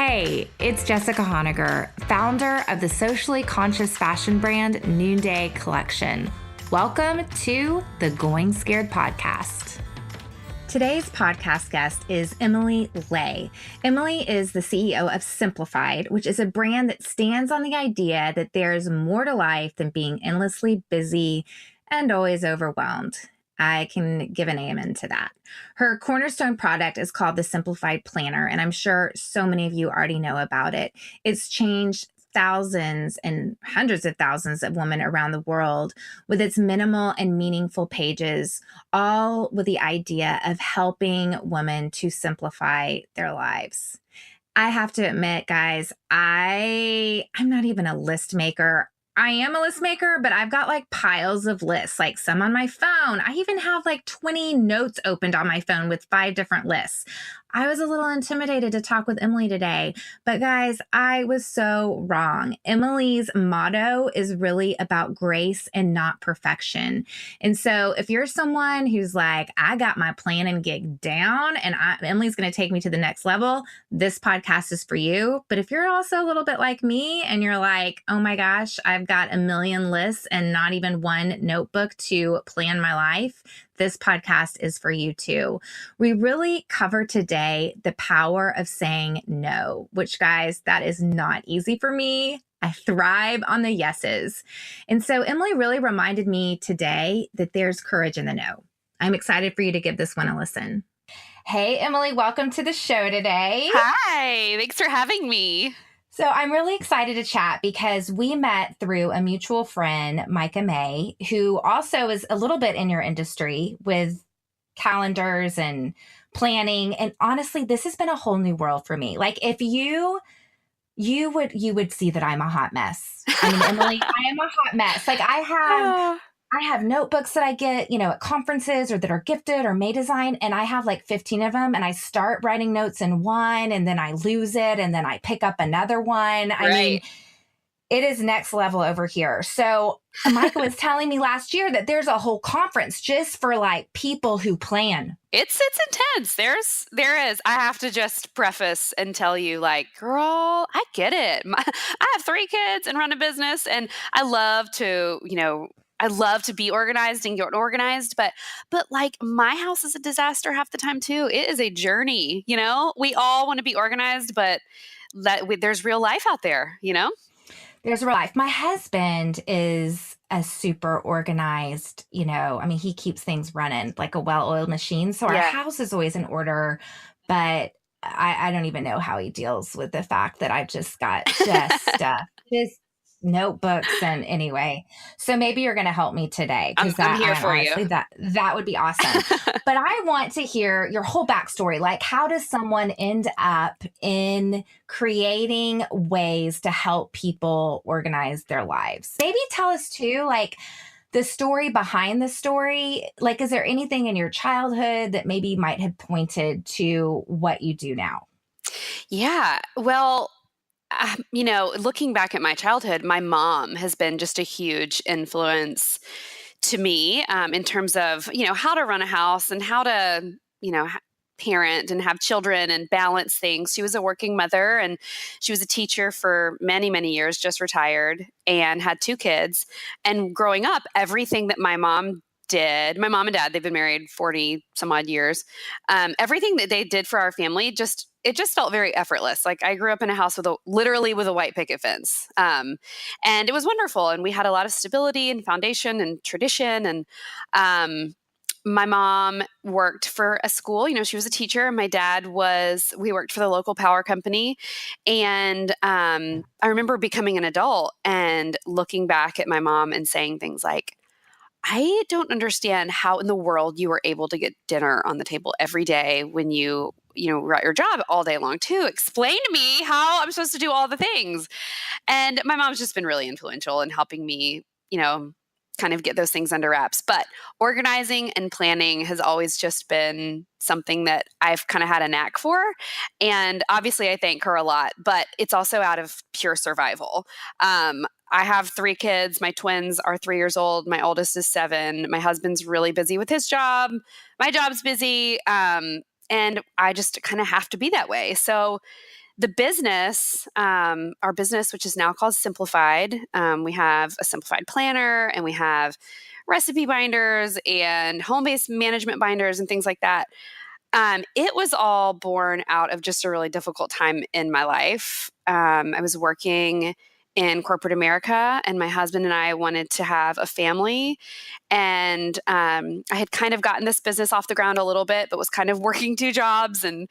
Hey, it's Jessica Honegger, founder of the socially conscious fashion brand Noonday Collection. Welcome to the Going Scared podcast. Today's podcast guest is Emily Lay. Emily is the CEO of Simplified, which is a brand that stands on the idea that there's more to life than being endlessly busy and always overwhelmed. I can give an amen to that. Her cornerstone product is called the Simplified Planner, and I'm sure so many of you already know about it. It's changed thousands and hundreds of thousands of women around the world with its minimal and meaningful pages, all with the idea of helping women to simplify their lives. I have to admit, guys, I'm not even a list maker. I am a list maker, but I've got like piles of lists, like some on my phone. I even have like 20 notes opened on my phone with 5 different lists. I was a little intimidated to talk with Emily today, but guys, I was so wrong. Emily's motto is really about grace and not perfection. And so if you're someone who's like, I got my plan and gig down and Emily's going to take me to the next level, this podcast is for you. But if you're also a little bit like me and you're like, oh my gosh, I've got a million lists and not even one notebook to plan my life, this podcast is for you too. We really cover today the power of saying no, which, guys, that is not easy for me. I thrive on the yeses. And so Emily really reminded me today that there's courage in the no. I'm excited for you to give this one a listen. Hey, Emily, welcome to the show today. Hi, thanks for having me. So I'm really excited to chat because we met through a mutual friend, Micah May, who also is a little bit in your industry with calendars and planning. And honestly, this has been a whole new world for me. Like if you would see that I'm a hot mess. I mean, Emily, I am a hot mess. Like I have notebooks that I get, at conferences or that are gifted or May Design, and I have like 15 of them, and I start writing notes in one, and then I lose it, and then I pick up another one. I mean, it is next level over here. So Micah was telling me last year that there's a whole conference just for like people who plan. It's intense. There is. I have to just preface and tell you, like, girl, I get it. I have 3 kids and run a business, and I love to, be organized and get organized, but like my house is a disaster half the time too. It is a journey, we all want to be organized, but there's real life out there, There's real life. My husband is a super organized, he keeps things running like a well-oiled machine. So our house is always in order, but I don't even know how he deals with the fact that I've just got just notebooks and anyway. So maybe you're going to help me today. I'm here for honestly, you. That would be awesome. But I want to hear your whole backstory. Like, how does someone end up in creating ways to help people organize their lives? Maybe tell us too, like the story behind the story. Like, is there anything in your childhood that maybe might have pointed to what you do now? Yeah. Well, looking back at my childhood, my mom has been just a huge influence to me in terms of, how to run a house and how to, parent and have children and balance things. She was a working mother and she was a teacher for many, many years, just retired, and had 2 kids. And growing up, everything that my mom did, my mom and dad, they've been married 40 some odd years. Everything that they did for our family it just felt very effortless. Like I grew up in a house literally with a white picket fence. And it was wonderful. And we had a lot of stability and foundation and tradition. And my mom worked for a school, she was a teacher. And my dad we worked for the local power company. And I remember becoming an adult and looking back at my mom and saying things like, I don't understand how in the world you were able to get dinner on the table every day when you were at your job all day long too. Explain to me how I'm supposed to do all the things. And my mom's just been really influential in helping me, kind of get those things under wraps. But organizing and planning has always just been something that I've kind of had a knack for. And obviously I thank her a lot, but it's also out of pure survival. I have 3 kids. My twins are 3 years old. My oldest is 7. My husband's really busy with his job. My job's busy. And I just kind of have to be that way. So the business, our business, which is now called Simplified, we have a simplified planner and we have recipe binders and home-based management binders and things like that. It was all born out of just a really difficult time in my life. I was working in corporate America, and my husband and I wanted to have a family. And I had kind of gotten this business off the ground a little bit, but was kind of working two jobs and,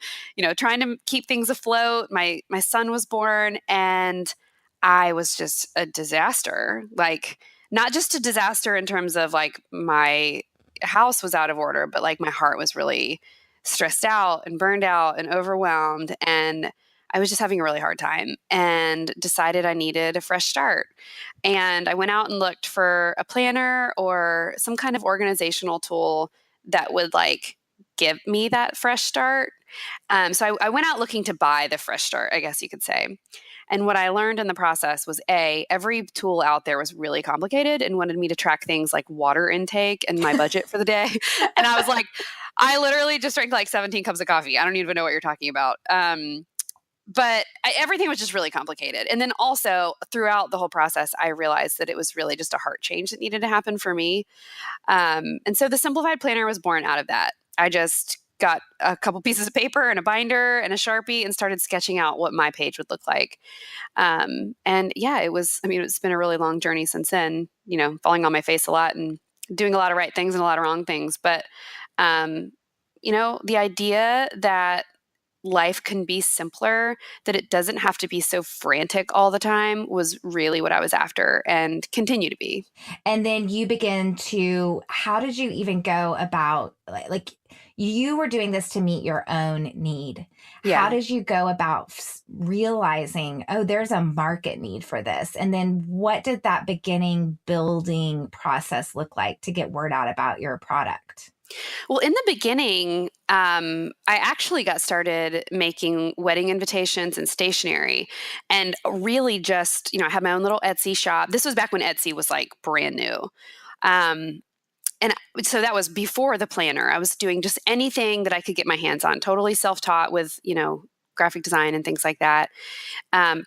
trying to keep things afloat. My son was born, and I was just a disaster. Like, not just a disaster in terms of like my house was out of order, but like my heart was really stressed out and burned out and overwhelmed. And I was just having a really hard time and decided I needed a fresh start. And I went out and looked for a planner or some kind of organizational tool that would like give me that fresh start. So I went out looking to buy the fresh start, I guess you could say. And what I learned in the process was every tool out there was really complicated and wanted me to track things like water intake and my budget for the day. And I was like, I literally just drank like 17 cups of coffee. I don't even know what you're talking about. But everything was just really complicated. And then also throughout the whole process, I realized that it was really just a heart change that needed to happen for me. And so the Simplified Planner was born out of that. I just got a couple pieces of paper and a binder and a Sharpie and started sketching out what my page would look like. And yeah, it's been a really long journey since then, falling on my face a lot and doing a lot of right things and a lot of wrong things. But, the idea that life can be simpler, that it doesn't have to be so frantic all the time was really what I was after and continue to be. And then how did you even go about, like you were doing this to meet your own need. How Yeah. did you go about realizing, oh, there's a market need for this? And then what did that beginning building process look like to get word out about your product? Well, in the beginning, I actually got started making wedding invitations and stationery and really just, I had my own little Etsy shop. This was back when Etsy was like brand new. Um, and so that was before the planner. I was doing just anything that I could get my hands on, totally self-taught with, graphic design and things like that.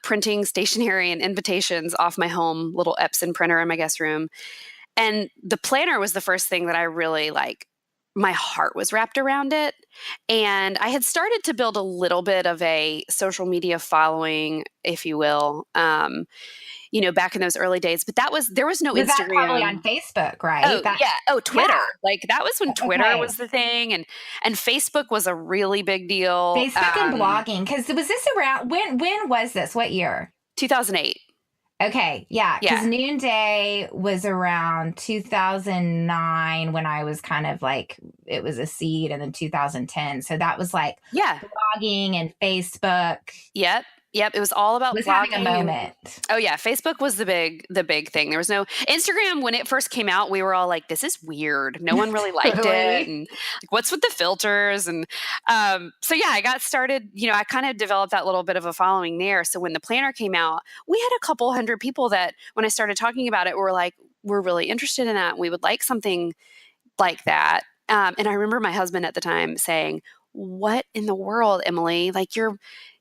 Printing stationery and invitations off my home little Epson printer in my guest room. And the planner was the first thing that I really my heart was wrapped around it. And I had started to build a little bit of a social media following, if you will, back in those early days. But there was no Was that probably on Instagram. Facebook, Oh, right? yeah. Oh, Twitter. Yeah. Like that was when Twitter Okay. was the thing, and Facebook was a really big deal. Facebook and blogging. Because was this around when was this? What year? 2008. Okay, yeah, because Yeah. Noonday was around 2009 when I was kind of like, it was a seed, and then 2010. So that was like Yeah. blogging and Facebook Yep. Yep. It was all about was having a blogging. moment. Oh yeah, Facebook was the big thing. There was no Instagram when it first came out. We were all like, "This is weird." No one really liked it, Totally. and like, what's with the filters? And so yeah, I got started. I kind of developed that little bit of a following there. So when the planner came out, we had a couple hundred people that, when I started talking about it, were like, "We're really interested in that. We would like something like that." And I remember my husband at the time saying, "What in the world, Emily? Like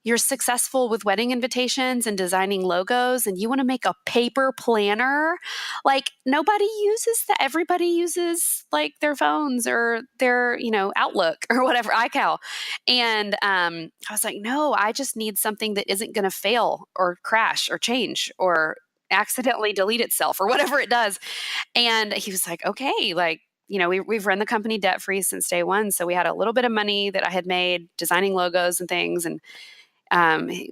you're successful with wedding invitations and designing logos, and you want to make a paper planner? Like nobody uses that. Everybody uses like their phones or their, Outlook or whatever, iCal." And I was like, "No, I just need something that isn't going to fail or crash or change or accidentally delete itself or whatever it does." And he was like, "Okay, like." We've run the company debt free since day one. So we had a little bit of money that I had made designing logos and things. And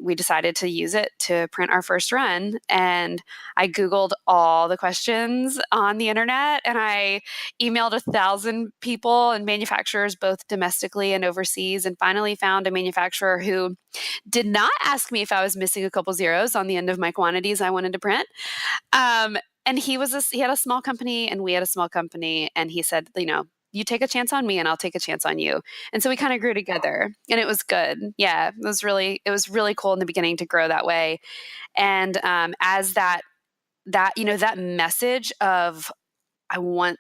we decided to use it to print our first run. And I Googled all the questions on the internet, and I emailed 1,000 people and manufacturers, both domestically and overseas, and finally found a manufacturer who did not ask me if I was missing a couple zeros on the end of my quantities I wanted to print. And he had a small company and we had a small company, and he said, "You take a chance on me and I'll take a chance on you." And so we kind of grew together, and it was good. Yeah, it was really cool in the beginning to grow that way. And as that message of I want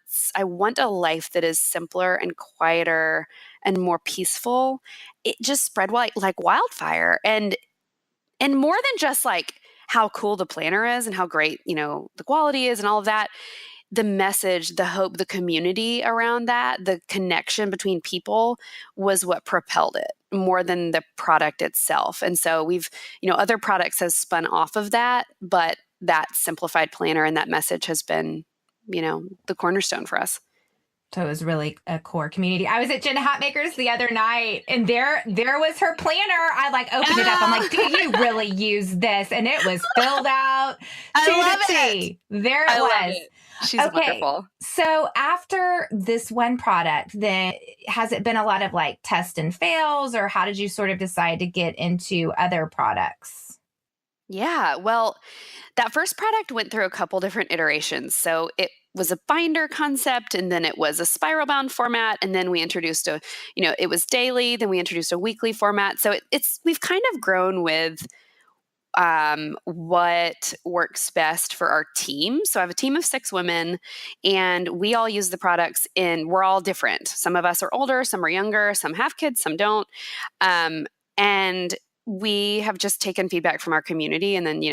a life that is simpler and quieter and more peaceful, it just spread like wildfire. And And more than just like how cool the planner is and how great, the quality is and all of that, the message, the hope, the community around that, the connection between people was what propelled it more than the product itself. And so other products has spun off of that, but that simplified planner and that message has been, the cornerstone for us. So it was really a core community. I was at Jen Hatmaker's the other night, and there was her planner. I like opened it up. I'm like, do you really use this? And it was filled out to the T. There it was. She's wonderful. So after this one product, then has it been a lot of like test and fails, or how did you sort of decide to get into other products? Yeah, well, that first product went through a couple different iterations. So it was a binder concept, and then it was a spiral bound format, and then we introduced it was daily, then we introduced a weekly format. So we've kind of grown with what works best for our team. So I have a team of 6 women, and we all use the products we're all different. Some of us are older, some are younger, some have kids, some don't. And we have just taken feedback from our community and then,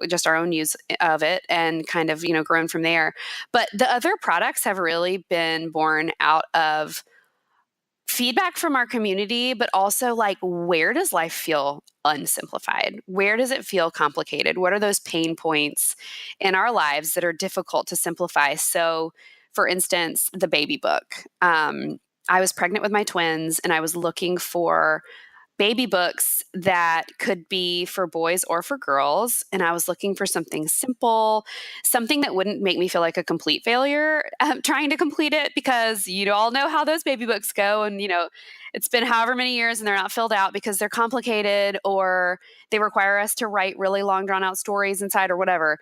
just our own use of it and kind of, grown from there. But the other products have really been born out of feedback from our community, but also like, where does life feel unsimplified? Where does it feel complicated? What are those pain points in our lives that are difficult to simplify? So, for instance, the baby book. I was pregnant with my twins, and I was looking for baby books that could be for boys or for girls. And I was looking for something simple, something that wouldn't make me feel like a complete failure trying to complete it, because you all know how those baby books go. And, it's been however many years and they're not filled out because they're complicated or they require us to write really long drawn out stories inside or whatever.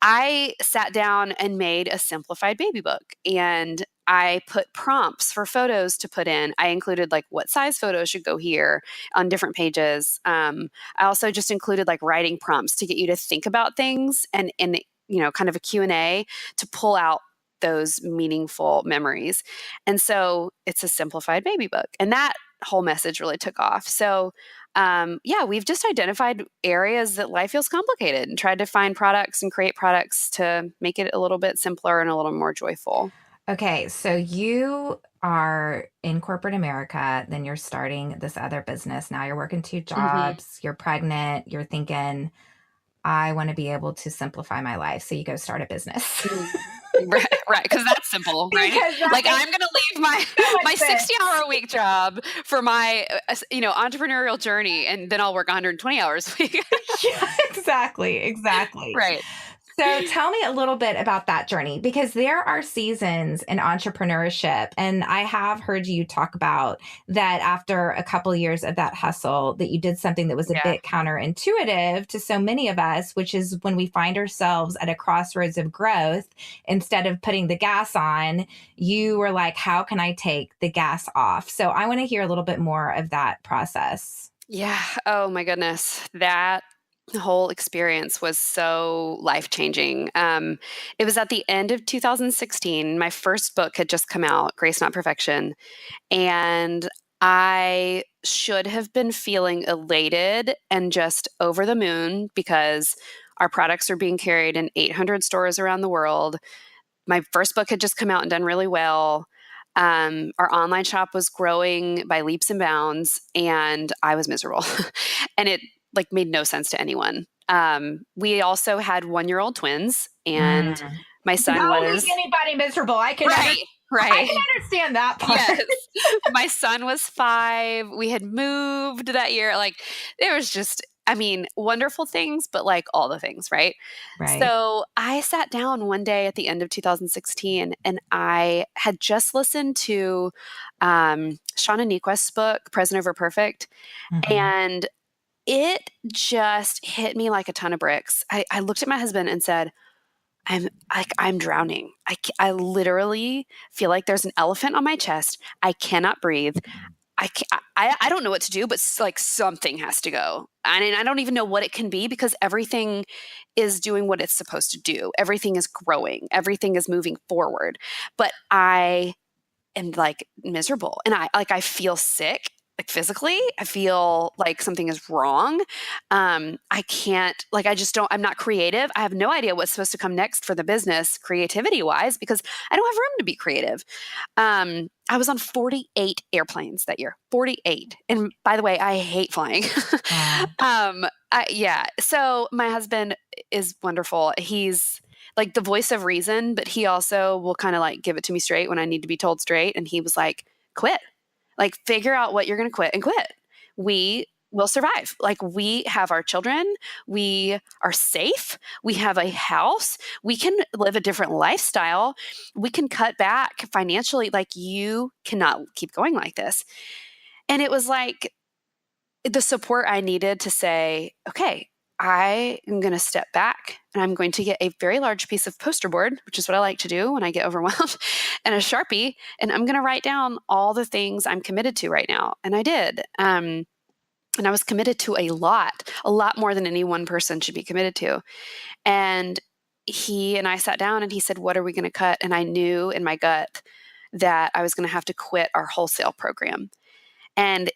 I sat down and made a simplified baby book, and I put prompts for photos to put in. I included like what size photos should go here on different pages. I also just included like writing prompts to get you to think about things and kind of a Q&A to pull out those meaningful memories. And so it's a simplified baby book. And that whole message really took off. So we've just identified areas that life feels complicated and tried to find products and create products to make it a little bit simpler and a little more joyful. Okay, so you are in corporate America, then you're starting this other business. Now you're working 2 jobs, You're pregnant, you're thinking, I want to be able to simplify my life. So you go start a business. Right, because that's simple, right? Like I'm going to leave my 60-hour-a-week job for my entrepreneurial journey, and then I'll work 120 hours a week. Yeah, exactly. Right. So tell me a little bit about that journey, because there are seasons in entrepreneurship. And I have heard you talk about that after a couple of years of that hustle, that you did something that was a bit counterintuitive to so many of us, which is when we find ourselves at a crossroads of growth, instead of putting the gas on, you were like, how can I take the gas off? So I want to hear a little bit more of that process. Yeah. Oh my goodness. That whole experience was so life-changing. It was at the end of 2016. My first book had just come out, Grace Not Perfection. And I should have been feeling elated and just over the moon because our products are being carried in 800 stores around the world. My first book had just come out and done really well. Our online shop was growing by leaps and bounds, and I was miserable. And it made no sense to anyone. We also had 1-year-old twins, and my son was anybody miserable. I can right. I can understand that part. Yes. My son was 5. We had moved that year. There was just, wonderful things, but all the things, right? So I sat down one day at the end of 2016, and I had just listened to Shauna Niequist's book, Present Over Perfect, and it just hit me like a ton of bricks. I looked at my husband and said, I'm drowning. I literally feel like there's an elephant on my chest. I cannot breathe. I don't know what to do, but something has to go. And I don't even know what it can be, because everything is doing what it's supposed to do. Everything is growing. Everything is moving forward. But I am miserable, and I feel sick. like physically, I feel like something is wrong. I can't, like, I'm not creative. I have no idea what's supposed to come next for the business creativity wise, because I don't have room to be creative. I was on 48 airplanes that year, 48. And by the way, I hate flying. Wow. Yeah. So my husband is wonderful. He's like the voice of reason, but he also will kind of like give it to me straight when I need to be told straight. And he was like, quit, like figure out what you're going to quit and quit. We will survive. Like we have our children. We are safe. We have a house. We can live a different lifestyle. We can cut back financially. Like you cannot keep going like this. And it was like the support I needed to say, okay, I am going to step back and I'm going to get a very large piece of poster board, which is what I like to do when I get overwhelmed, and a Sharpie, and I'm going to write down all the things I'm committed to right now. And I did. And I was committed to a lot more than any one person should be committed to. And he and I sat down and he said, what are we going to cut? And I knew in my gut that I was going to have to quit our wholesale program. And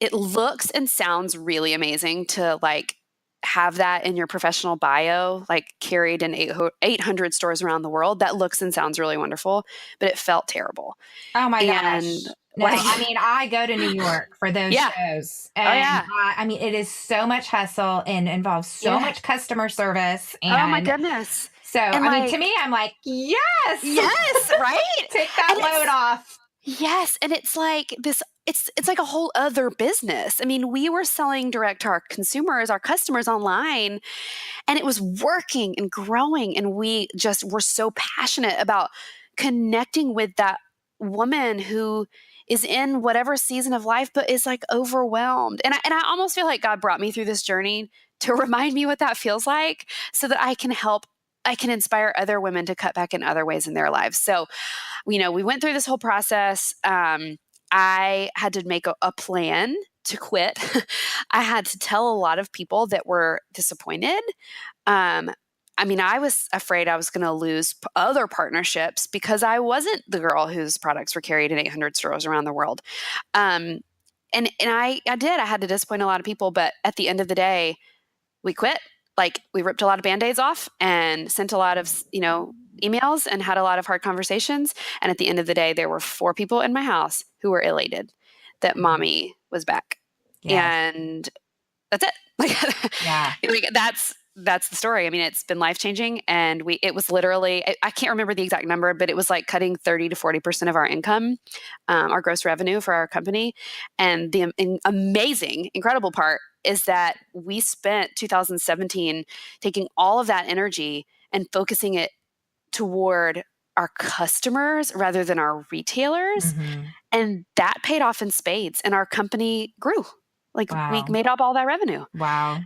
it looks and sounds really amazing to like have that in your professional bio, like carried in 800 stores around the world. That looks and sounds really wonderful, but it felt terrible. Oh my And gosh. No, like, I mean, I go to New York for those yeah. shows. Oh, And yeah. I mean, it is so much hustle and involves so Yeah. much customer service. And Oh my goodness. so, And I mean, like, to me, I'm like, yes, yes, right? take that And load off. yes. And it's like this, it's like a whole other business. I mean, we were selling direct to our consumers, our customers online, and it was working and growing. And we just were so passionate about connecting with that woman who is in whatever season of life, but is like overwhelmed. And I almost feel like God brought me through this journey to remind me what that feels like so that I can inspire other women to cut back in other ways in their lives. So, we went through this whole process. I had to make a plan to quit. I had to tell a lot of people that were disappointed. Um, I mean, I was afraid I was going to lose other partnerships because I wasn't the girl whose products were carried in 800 stores around the world. Um, and I did. I had to disappoint a lot of people, but at the end of the day, we quit. Like we ripped a lot of Band-Aids off and sent a lot of, emails and had a lot of hard conversations. And at the end of the day, there were 4 people in my house who were elated that mommy was back. Yes. And that's it. Like, Yeah. that's the story. I mean, it's been life-changing. And it was literally, I can't remember the exact number, but it was like cutting 30 to 40% of our income, our gross revenue for our company. And the amazing, incredible part is that we spent 2017 taking all of that energy and focusing it toward our customers rather than our retailers. Mm-hmm. And that paid off in spades. And our company grew. Like we Wow. made up all that revenue. Wow.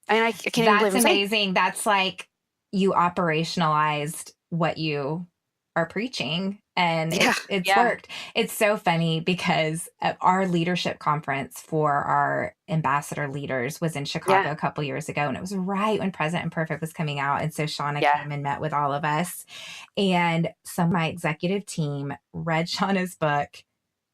And I can't even believe That's I'm saying. amazing. That's like you operationalized what you are preaching, and it's worked. It's so funny because our leadership conference for our ambassador leaders was in Chicago a couple years ago, and it was right when Present and Perfect was coming out. And so Shauna came and met with all of us, and some of my executive team read Shauna's book.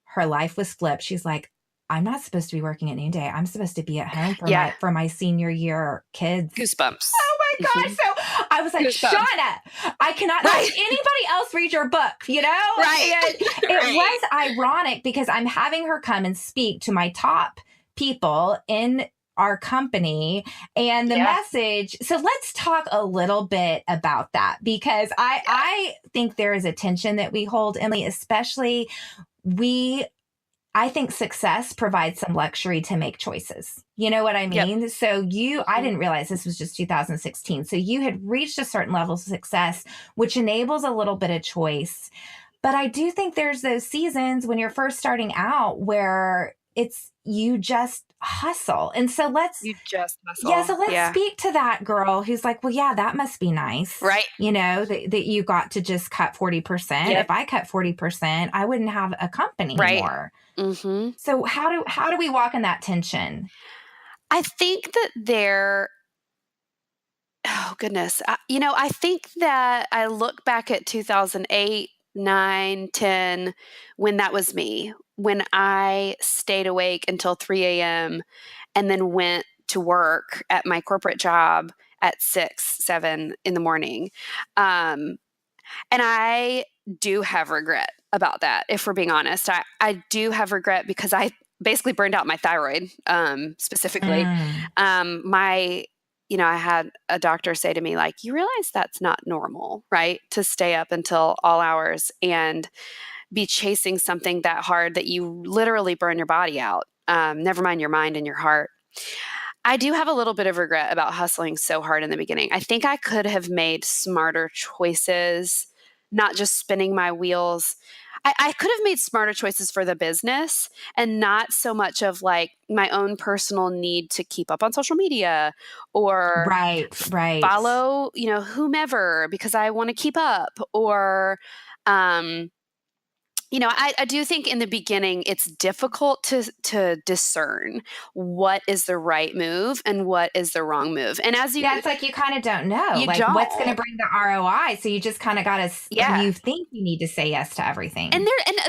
Her life was flipped. She's like, I'm not supposed to be working at Noonday. I'm supposed to be at home for my senior year kids. Goosebumps. Oh my gosh. So I was like, Shauna, I cannot let anybody else read your book, Right. And it was ironic because I'm having her come and speak to my top people in our company and the message. So let's talk a little bit about that, because I think there is a tension that we hold, Emily, especially I think success provides some luxury to make choices. You know what I mean? Yep. So I didn't realize this was just 2016. So you had reached a certain level of success, which enables a little bit of choice. But I do think there's those seasons when you're first starting out where you just hustle. And so let's speak to that girl who's like, well, yeah, that must be nice. Right. That you got to just cut 40%. Yep. If I cut 40%, I wouldn't have a company anymore. Mm-hmm. So how do we walk in that tension? I think that oh goodness. I think that I look back at 2008 9, 10, when that was me, when I stayed awake until 3 a.m. and then went to work at my corporate job at 6, 7 in the morning. Um, and I do have regret about that, if we're being honest. I do have regret because I basically burned out my thyroid, specifically. Mm. My, I had a doctor say to me, like, you realize that's not normal, right? To stay up until all hours and be chasing something that hard that you literally burn your body out. Never mind your mind and your heart. I do have a little bit of regret about hustling so hard in the beginning. I think I could have made smarter choices, not just spinning my wheels. I could have made smarter choices for the business and not so much of like my own personal need to keep up on social media or Right, right. follow, whomever because I want to keep up or, um, I do think in the beginning it's difficult to discern what is the right move and what is the wrong move. And as Yeah, it's like you kind of don't know, you like what's going to don't. bring the ROI. So you just kind of got to, and Yeah. you think you need to say yes to And everything.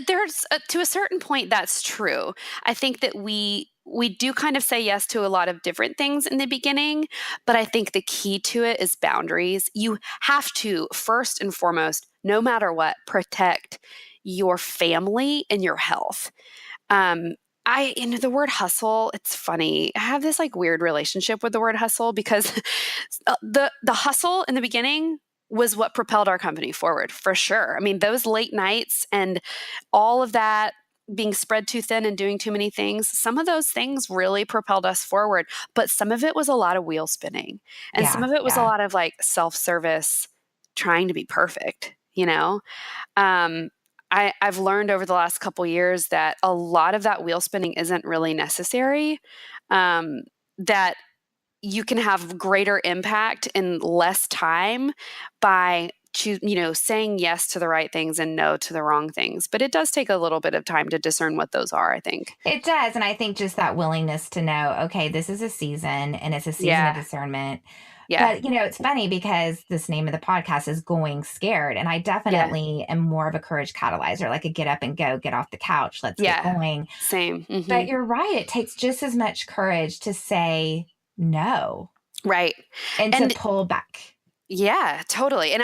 there's to a certain point that's true. I think that we do kind of say yes to a lot of different things in the beginning, but I think the key to it is boundaries. You have to first and foremost, no matter what, protect your family and your health. Um, the word hustle, it's funny. I have this like weird relationship with the word hustle because the hustle in the beginning was what propelled our company forward for sure. I mean, those late nights and all of that being spread too thin and doing too many things, some of those things really propelled us forward, but some of it was a lot of wheel spinning and some Yeah, of it was a yeah. lot of like self-service trying to be perfect. I've learned over the last couple years that a lot of that wheel spinning isn't really necessary. That you can have greater impact in less time by saying yes to the right things and no to the wrong things. But it does take a little bit of time to discern what those are, I think. It does. And I think just that willingness to know, okay, this is a season and it's a season of Yeah. discernment. Yeah. But, it's funny because this name of the podcast is Going Scared. And I Yeah. definitely am more of a courage catalyzer, like a get up and go, get off the couch, let's get Yeah. going. Same. But you're right. It takes just as much courage to say no Right. and to And pull back. yeah, totally. And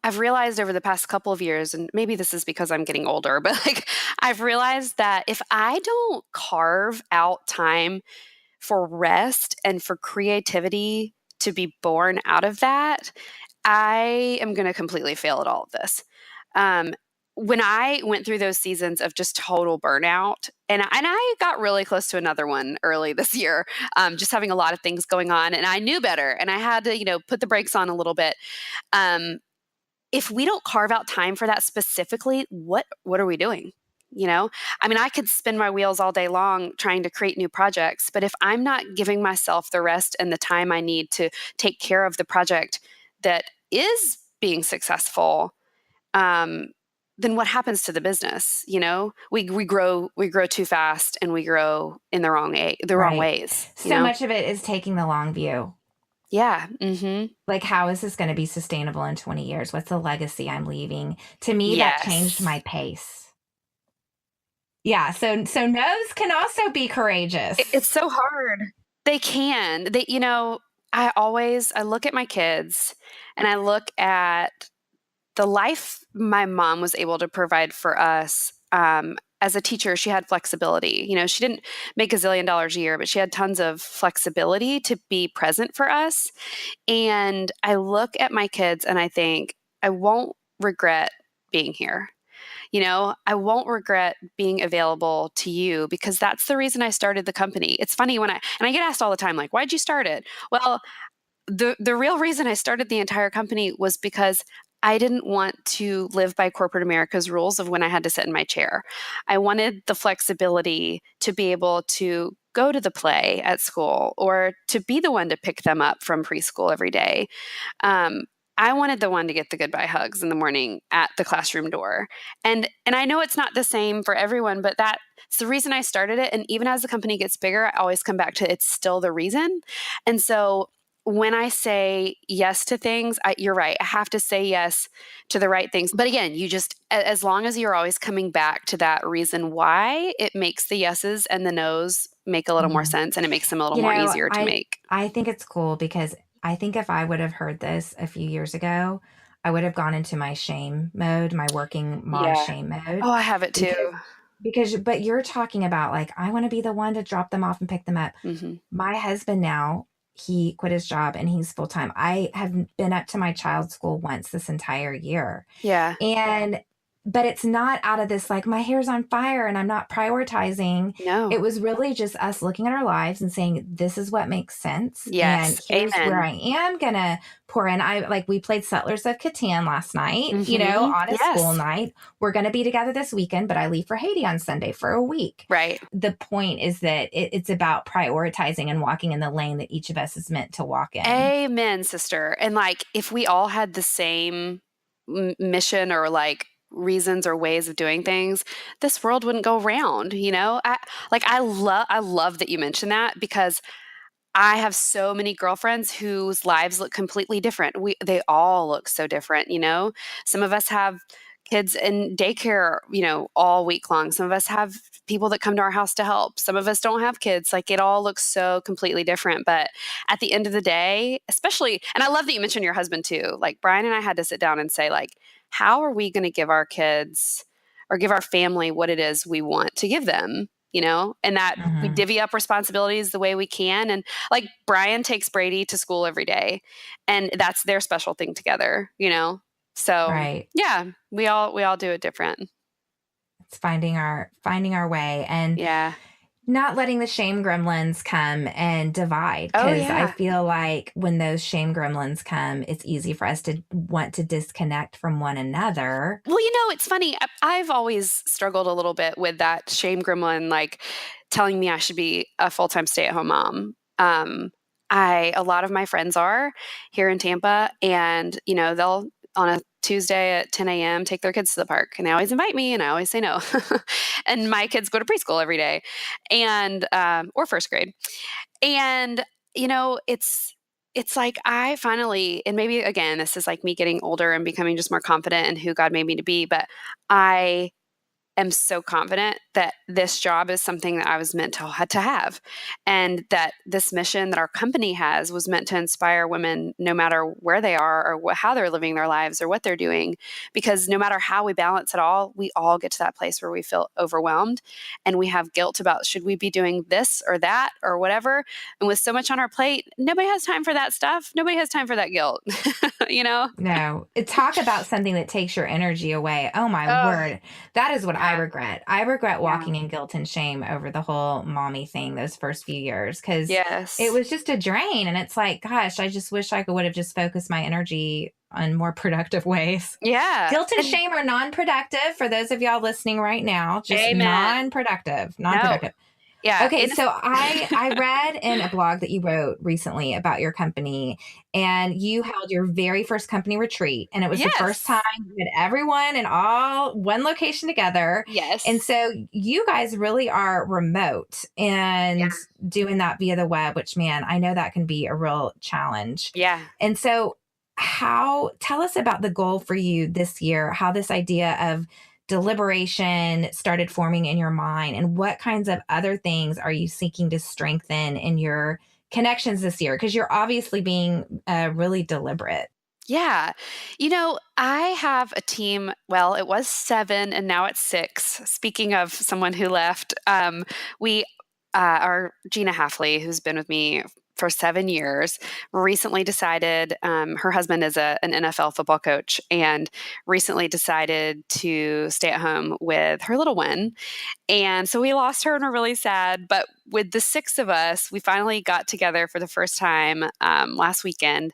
I've realized over the past couple of years, and maybe this is because I'm getting older, but like I've realized that if I don't carve out time for rest and for creativity to be born out of that, I am going to completely fail at all of this. Um, when I went through those seasons of just total burnout, and I got really close to another one early this year, just having a lot of things going on, and I knew better, and I had to, put the brakes on a little bit. Um, if we don't carve out time for that specifically, what are we doing? I mean, I could spin my wheels all day long trying to create new projects, but if I'm not giving myself the rest and the time I need to take care of the project that is being successful, um, then what happens to the business? We grow too fast and we grow in the wrong Right. ways. So much of it is taking the long view. Yeah. Mm-hmm. Like, how is this going to be sustainable in 20 years? What's the legacy I'm leaving? To me, that changed Yes. my pace. Yeah. So no's can also be courageous. It's so hard. They can. I look at my kids and I look at the life my mom was able to provide for us. As a teacher, she had flexibility. She didn't make $1 zillion a year, but she had tons of flexibility to be present for us. And I look at my kids and I think, I won't regret being here. I won't regret being available to you because that's the reason I started the company. It's funny and I get asked all the time, like, why'd you start it? Well, the real reason I started the entire company was because I didn't want to live by corporate America's rules of when I had to sit in my chair. I wanted the flexibility to be able to go to the play at school or to be the one to pick them up from preschool every day. Um, I wanted the one to get the goodbye hugs in the morning at the classroom door. And I know it's not the same for everyone, but that's the reason I started it. And even as the company gets bigger, I always come back to it's still the reason. And so when I say yes to things, you're right. I have to say yes to the right things. But again, as long as you're always coming back to that reason why, it makes the yeses and the nos make a little more Mhm. sense, and it makes them a little You more know, easier to I make. I think it's cool because I think if I would have heard this a few years ago, I would have gone into my shame mode, my working mom Yeah. shame mode Oh, I have it too. but you're talking about like I want to be the one to drop them off and pick them up. Hmm. My husband now, he quit his job and he's full time. I have been up to my child's school once this entire year. Yeah. And but it's not out of this like my hair's on fire and I'm not prioritizing. No. It was really just us looking at our lives and saying this is what makes sense and Yes. here's where Amen. I am going to pour in. I like we played Settlers of Catan last night, Hmm. on a school Yes. night. We're going to be together this weekend, but I leave for Haiti on Sunday for a week. Right. The point is that it's about prioritizing and walking in the lane that each of us is meant to walk in. Amen, sister. And like, if we all had the same mission or like reasons or ways of doing things, this world wouldn't go round, you know? I love that you mentioned that because I have so many girlfriends whose lives look completely different. They all look so different, you know? Some of us have kids in daycare, all week long. Some of us have people that come to our house to help. Some of us don't have kids. Like it all looks so completely different. But at the end of the day, especially, and I love that you mentioned your husband too. Like Brian and I had to sit down and say, like, how are we going to give our kids or give our family what it is we want to give them? And that we Mhm. divvy up responsibilities the way we can. And like Brian takes Brady to school every day, and that's their special thing together. So Right. yeah, we all do it different. It's finding our way and Yeah. not letting the shame gremlins come and divide, Oh because I yeah. feel like when those shame gremlins come, it's easy for us to want to disconnect from one another. Well, it's funny. I've always struggled a little bit with that shame gremlin, like telling me I should be a full time stay at home mom. A lot of my friends are here in Tampa, and they'll on a Tuesday at 10 a.m. take their kids to the park, and they always invite me, and I always say no. And my kids go to preschool every day, and or first grade. And, it's like I finally, and maybe again, this is like me getting older and becoming just more confident in who God made me to be, but I am so confident that this job is something that I was meant to have, and that this mission that our company has was meant to inspire women no matter where they are or how they're living their lives or what they're doing. Because no matter how we balance it all, we all get to that place where we feel overwhelmed and we have guilt about should we be doing this or that or whatever. And with so much on our plate, nobody has time for that stuff. Nobody has time for that guilt, you know? No, talk about something that takes your energy away. Oh my Oh, word. That is what I yeah. regret. I regret Yeah. walking in guilt and shame over the whole mommy thing those first few years because it Yes. was just a drain. And it's like, gosh, I just wish I would have just focused my energy on more productive ways. Yeah. Guilt and And shame are non productive for those of y'all listening right now, just amen. non productive, non No. productive. Yeah. Okay, And so I read in a blog that you wrote recently about your company, and you held your very first company retreat, and it was the first yes. time you had everyone in all one location together. And Yes. so you guys really are remote Yeah. and doing that via the web, which man, I know that can be a real challenge. Yeah. And so how tell us about the goal for you this year, how this idea of deliberation started forming in your mind, and what kinds of other things are you seeking to strengthen in your connections this year, because you're obviously being really deliberate. Yeah. I have a team. Well, it was 7 and now it's 6. Speaking of someone who left, we, our Gina Halfley, who's been with me for 7 years, recently decided, her husband is an NFL football coach, and recently decided to stay at home with her little one. And so we lost her and we're really sad. But with the 6 of us, we finally got together for the first time last weekend.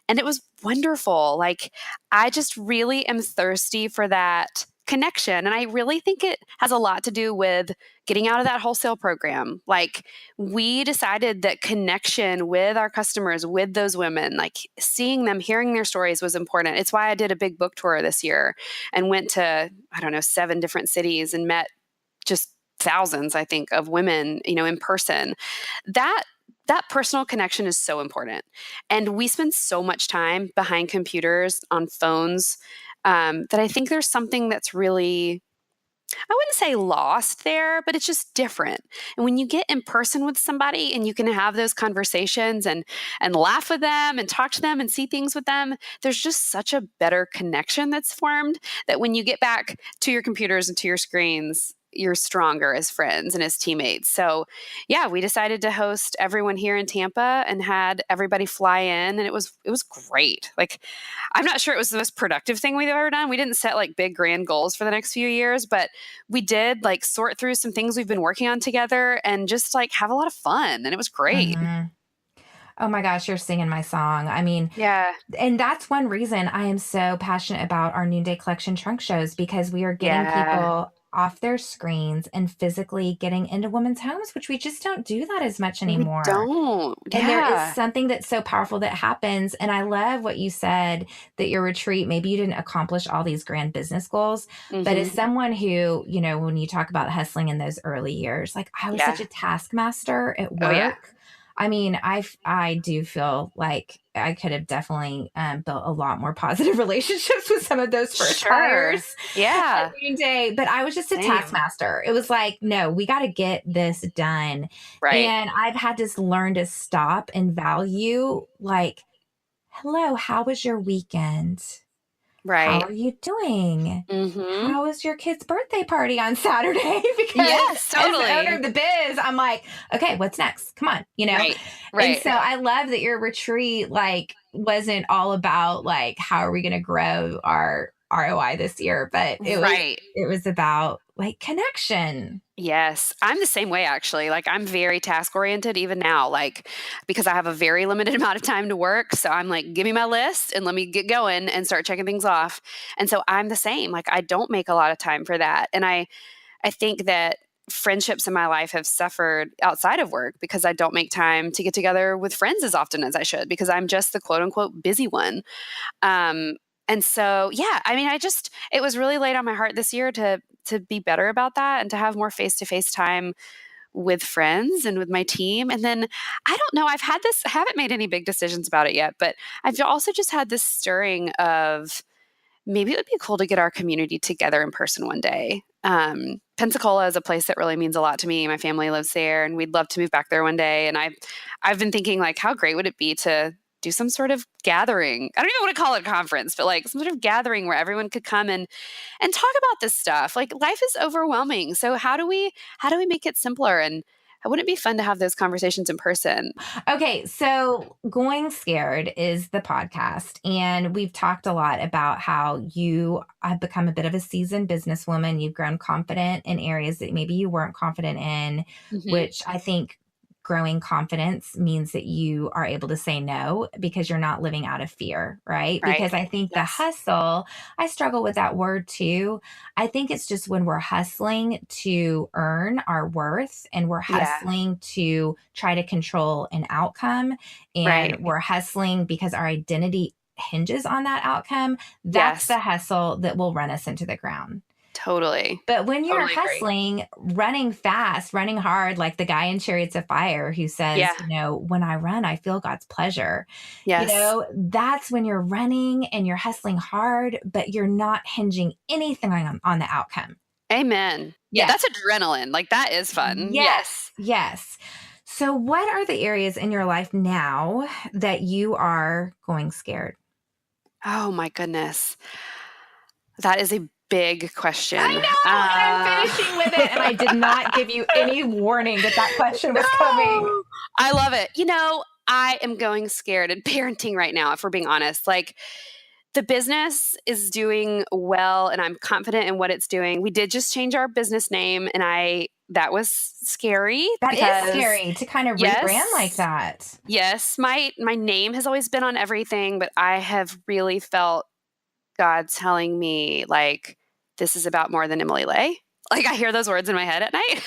And it was wonderful. Like, I just really am thirsty for that connection. And I really think it has a lot to do with getting out of that wholesale program. Like, we decided that connection with our customers, with those women, like seeing them, hearing their stories was important. It's why I did a big book tour this year and went to, I don't know, 7 different cities and met just thousands, I think, of women, in person. That that personal connection is so important. And we spend so much time behind computers on phones that I think there's something that's really, I wouldn't say lost there, but it's just different. And when you get in person with somebody and you can have those conversations and laugh with them and talk to them and see things with them, there's just such a better connection that's formed that when you get back to your computers and to your screens, you're stronger as friends and as teammates. So, yeah, we decided to host everyone here in Tampa and had everybody fly in, and it was great. Like, I'm not sure it was the most productive thing we've ever done. We didn't set like big grand goals for the next few years, but we did like sort through some things we've been working on together and just like have a lot of fun. And it was great. Mhm. Oh my gosh, you're singing my song. I mean, Yeah. and that's one reason I am so passionate about our Noonday Collection trunk shows because we are getting Yeah. people off their screens and physically getting into women's homes, which we just don't do that as much We anymore. don't. And there is Yeah. something that's so powerful that happens. And I love what you said that your retreat, maybe you didn't accomplish all these grand business goals, but as Hmm. someone who, when you talk about hustling in those early years, like I was such Yeah. a taskmaster at Oh, yeah. work. I mean, I do feel like I could have definitely built a lot more positive relationships with some of those first Sure. hires at Yeah. Noonday, but I was just a Same. taskmaster. It was like, no, we got to get this done. Right. And I've had to learn to stop and value, like, hello, how was your weekend? How Right. are you doing? Hmm. How was your kid's birthday party on Saturday? Because Yes, as the owner totally. of the biz, I'm like, okay, what's next? Come on. Right. And Right. so I love that your retreat like wasn't all about like how are we going to grow our ROI this year, but Right. it was about like connection. Yes, I'm the same way actually. Like I'm very task oriented even now, like because I have a very limited amount of time to work. So I'm like, give me my list and let me get going and start checking things off. And so I'm the same. Like I don't make a lot of time for that. And I think that friendships in my life have suffered outside of work because I don't make time to get together with friends as often as I should because I'm just the quote unquote busy one. Um, and so, yeah, I mean, it was really laid on my heart this year to be better about that and to have more face to face time with friends and with my team. And then I don't know, I haven't made any big decisions about it yet, but I've also just had this stirring of maybe it would be cool to get our community together in person one day. Pensacola is a place that really means a lot to me. My family lives there, and we'd love to move back there one day. And I've been thinking, like, how great would it be to do some sort of gathering? I don't even want to call it a conference, but like some sort of gathering where everyone could come and talk about this stuff. Like, life is overwhelming, so how do we make it simpler? And wouldn't it be fun to have those conversations in person? Okay, so Going Scared is the podcast, and we've talked a lot about how you have become a bit of a seasoned businesswoman. You've grown confident in areas that maybe you weren't confident in, Hmm. which I think growing confidence means that you are able to say no because you're not living out of fear, right? Right. Because I think the Yes. hustle, I struggle with that word too. I think it's just when we're hustling to earn our worth and we're Yeah. hustling to try to control an outcome and Right. we're hustling because our identity hinges on that outcome, that's Yes. the hustle that will run us into the ground. Totally. But when you're Totally agree. hustling, running fast, running hard, like the guy in Chariots of Fire who says, Yeah. when I run, I feel God's pleasure. Yes. That's when you're running and you're hustling hard, but you're not hinging anything on the outcome. Amen. Yeah, Yes. that's adrenaline. Like, that is fun. Yes. Yes. Yes. So, what are the areas in your life now that you are going scared? Oh my goodness. That is a big question. I know, and I'm finishing with it, and I did not give you any warning that that question was coming. No. I love it. I am going scared and parenting right now, if we're being honest. Like, the business is doing well and I'm confident in what it's doing. We did just change our business name and that was scary That is because scary to kind of rebrand like yes, that. yes, my name has always been on everything, but I have really felt God telling me, like, this is about more than Emily Lay. Like, I hear those words in my head at night.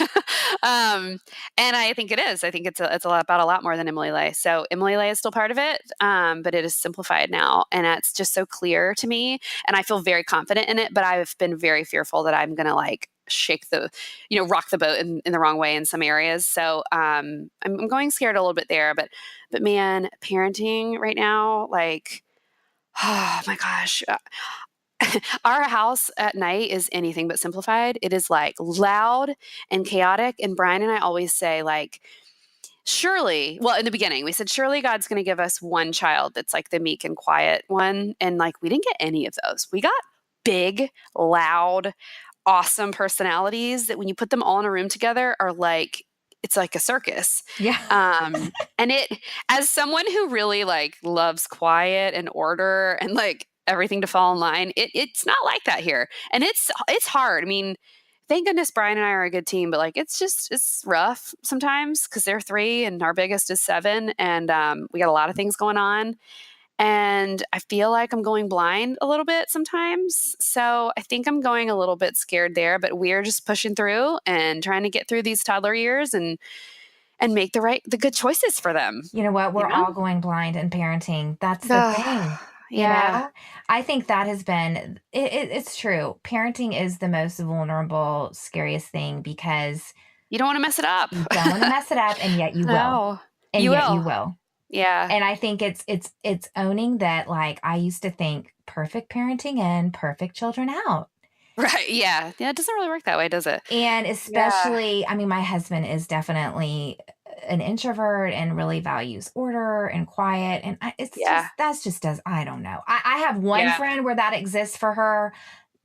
And I think it is. I think it's a lot about a lot more than Emily Lay. So Emily Lay is still part of it, but it is simplified now. And it's just so clear to me. And I feel very confident in it, but I've been very fearful that I'm going to like rock the boat in the wrong way in some areas. So I'm going scared a little bit there, but man, parenting right now, like, oh my gosh. Our house at night is anything but simplified. It is like loud and chaotic. And Brian and I always say, like, surely, well, in the beginning, we said, surely God's going to give us one child that's like the meek and quiet one. And like, we didn't get any of those. We got big, loud, awesome personalities that when you put them all in a room together are like, it's like a circus. Yeah. And as someone who really like loves quiet and order and like everything to fall in line, it's not like that here. And it's hard. I mean, thank goodness Brian and I are a good team, but like, it's rough sometimes because they're 3 and our biggest is 7. And we got a lot of things going on. And I feel like I'm going blind a little bit sometimes. So I think I'm going a little bit scared there, but we're just pushing through and trying to get through these toddler years and make the good choices for them. You know what? We're all going blind in parenting. That's the thing. Yeah. I think that has been, it's true. Parenting is the most vulnerable, scariest thing because you don't want to mess it up. You don't want to mess it up, and yet you will. No. And you will. Yeah. And I think it's owning that, like, I used to think perfect parenting in, perfect children out. Right. Yeah. Yeah. It doesn't really work that way, does it? And especially, I mean, my husband is definitely an introvert and really values order and quiet. And I don't know. I have one friend where that exists for her.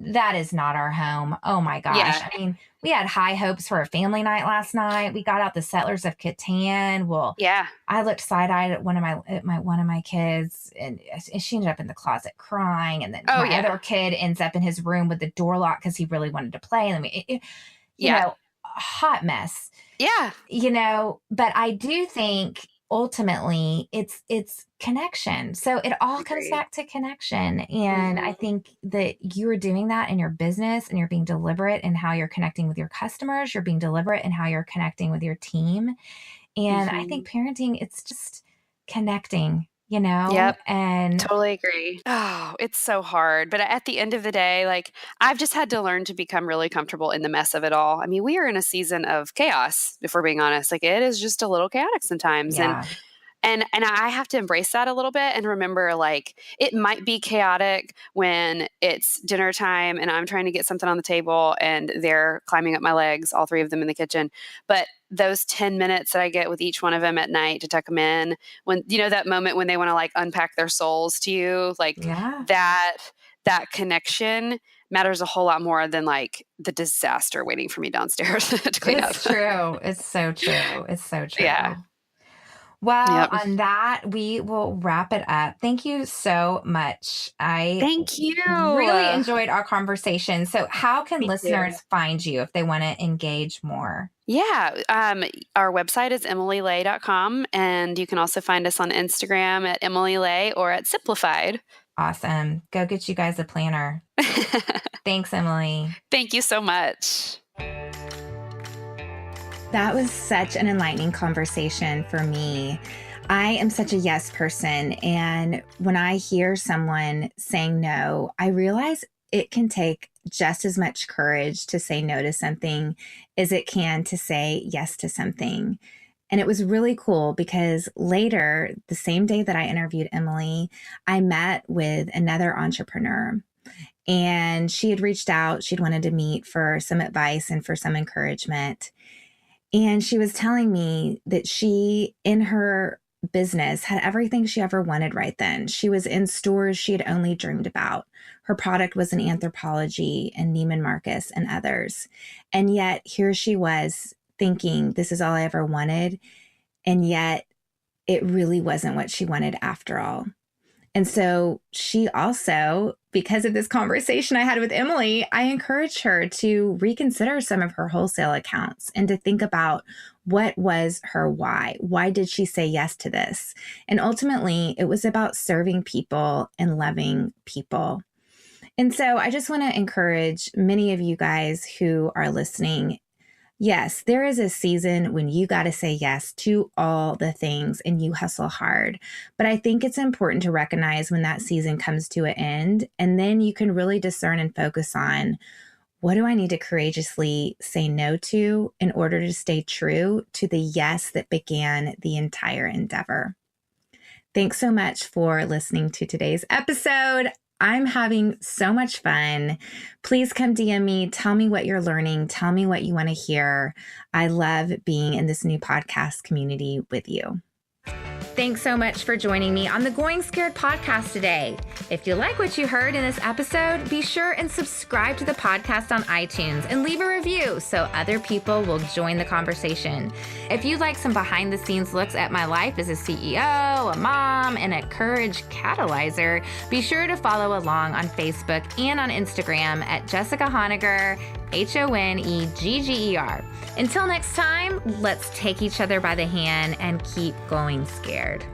That is not our home. Oh my gosh. Yeah. I mean, we had high hopes for a family night last night. We got out the Settlers of Catan. Well, yeah. I looked side-eyed at one of my kids, and she ended up in the closet crying. And then my other kid ends up in his room with the door locked because he really wanted to play. And then you know, a hot mess. Yeah. You know, but I do think ultimately it's connection. So it all comes back to connection. And I think that you are doing that in your business, and you're being deliberate in how you're connecting with your customers. You're being deliberate in how you're connecting with your team. And I think parenting, it's just connecting, you know? Yep. And totally agree. Oh, it's so hard. But at the end of the day, like, I've just had to learn to become really comfortable in the mess of it all. I mean, we are in a season of chaos, if we're being honest. Like, it is just a little chaotic sometimes. yeah. And I have to embrace that a little bit and remember, like, it might be chaotic when it's dinner time and I'm trying to get something on the table and they're climbing up my legs, all 3 of them in the kitchen. But those 10 minutes that I get with each one of them at night to tuck them in, when, you know, that moment when they want to like unpack their souls to you, like that connection matters a whole lot more than like the disaster waiting for me downstairs to clean up. It's true. It's so true. It's so true. Yeah. Well, on that, we will wrap it up. Thank you so much. Thank you. Really enjoyed our conversation. So how can listeners find you if they want to engage more? Yeah. Our website is emilylay.com, and you can also find us on Instagram at emilylay or at Simplified. Awesome. Go get you guys a planner. Thanks, Emily. Thank you so much. That was such an enlightening conversation for me. I am such a yes person. And when I hear someone saying no, I realize it can take just as much courage to say no to something as it can to say yes to something. And it was really cool because later, the same day that I interviewed Emily, I met with another entrepreneur. And she had reached out. She'd wanted to meet for some advice and for some encouragement. And she was telling me that she, in her business, had everything she ever wanted right then. She was in stores she had only dreamed about. Her product was in Anthropologie and Neiman Marcus and others. And yet here she was thinking, this is all I ever wanted. And yet it really wasn't what she wanted after all. And so she also, because of this conversation I had with Emily, I encouraged her to reconsider some of her wholesale accounts and to think about what was her why. Why did she say yes to this? And ultimately, it was about serving people and loving people. And so I just want to encourage many of you guys who are listening. Yes, there is a season when you got to say yes to all the things and you hustle hard. But I think it's important to recognize when that season comes to an end, and then you can really discern and focus on what do I need to courageously say no to in order to stay true to the yes that began the entire endeavor? Thanks so much for listening to today's episode. I'm having so much fun. Please come DM me. Tell me what you're learning. Tell me what you want to hear. I love being in this new podcast community with you. Thanks so much for joining me on the Going Scared podcast today. If you like what you heard in this episode, be sure and subscribe to the podcast on iTunes and leave a review so other people will join the conversation. If you'd like some behind the scenes looks at my life as a CEO, a mom, and a courage catalyzer, be sure to follow along on Facebook and on Instagram at Jessica Honegger, Honegger. Until next time, let's take each other by the hand and keep going scared.